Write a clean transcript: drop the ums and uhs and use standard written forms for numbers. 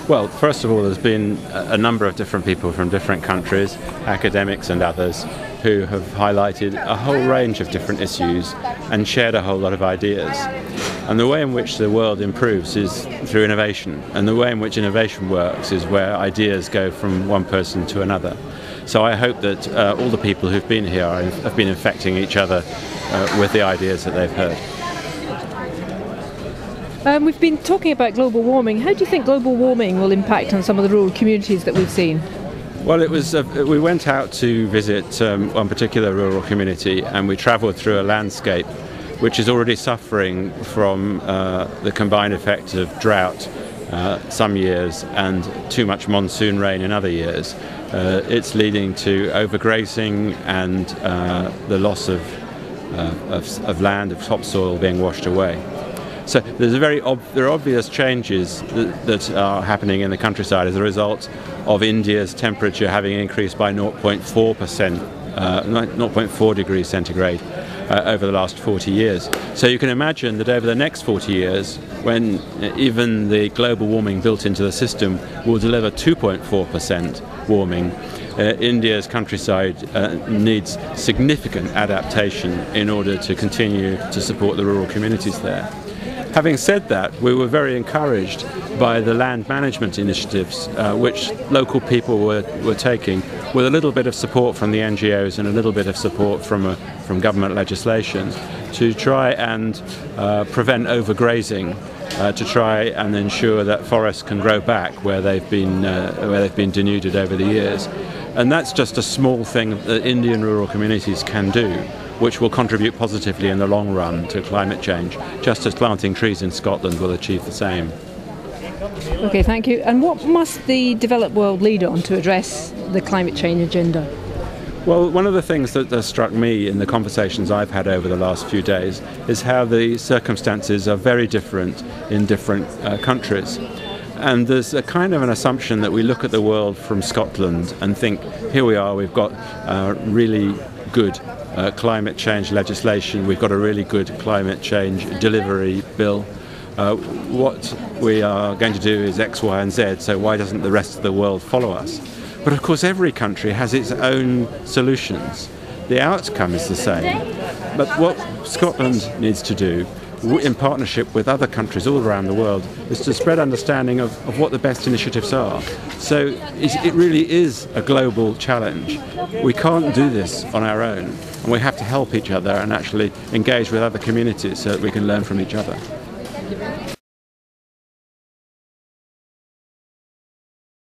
Well, first of all, there's been a number of different people from different countries, academics and others, who have highlighted a whole range of different issues and shared a whole lot of ideas. And the way in which the world improves is through innovation, and the way in which innovation works is where ideas go from one person to another. So I hope that all the people who've been here have been infecting each other with the ideas that they've heard. We've been talking about global warming. How do you think global warming will impact on some of the rural communities that we've seen? Well, we went out to visit one particular rural community, and we travelled through a landscape which is already suffering from the combined effect of drought some years and too much monsoon rain in other years. It's leading to overgrazing and the loss of land, of topsoil being washed away. So there are obvious changes that are happening in the countryside as a result of India's temperature having increased by 0.4 degrees centigrade over the last 40 years. So you can imagine that over the next 40 years, when even the global warming built into the system will deliver 2.4% warming, India's countryside needs significant adaptation in order to continue to support the rural communities there. Having said that, we were very encouraged by the land management initiatives which local people were taking, with a little bit of support from the NGOs and a little bit of support from government legislation, to try and prevent overgrazing, to try and ensure that forests can grow back where they've been denuded over the years. And that's just a small thing that Indian rural communities can do, which will contribute positively in the long run to climate change, just as planting trees in Scotland will achieve the same. Okay, thank you. And what must the developed world lead on to address the climate change agenda? Well, one of the things that has struck me in the conversations I've had over the last few days is how the circumstances are very different in different countries. And there's a kind of an assumption that we look at the world from Scotland and think, here we are, we've got really good climate change legislation, we've got a really good climate change delivery bill. What we are going to do is X, Y and Z, so why doesn't the rest of the world follow us? But of course every country has its own solutions. The outcome is the same. But what Scotland needs to do, in partnership with other countries all around the world, is to spread understanding of what the best initiatives are. So it really is a global challenge. We can't do this on our own, and we have to help each other and actually engage with other communities so that we can learn from each other.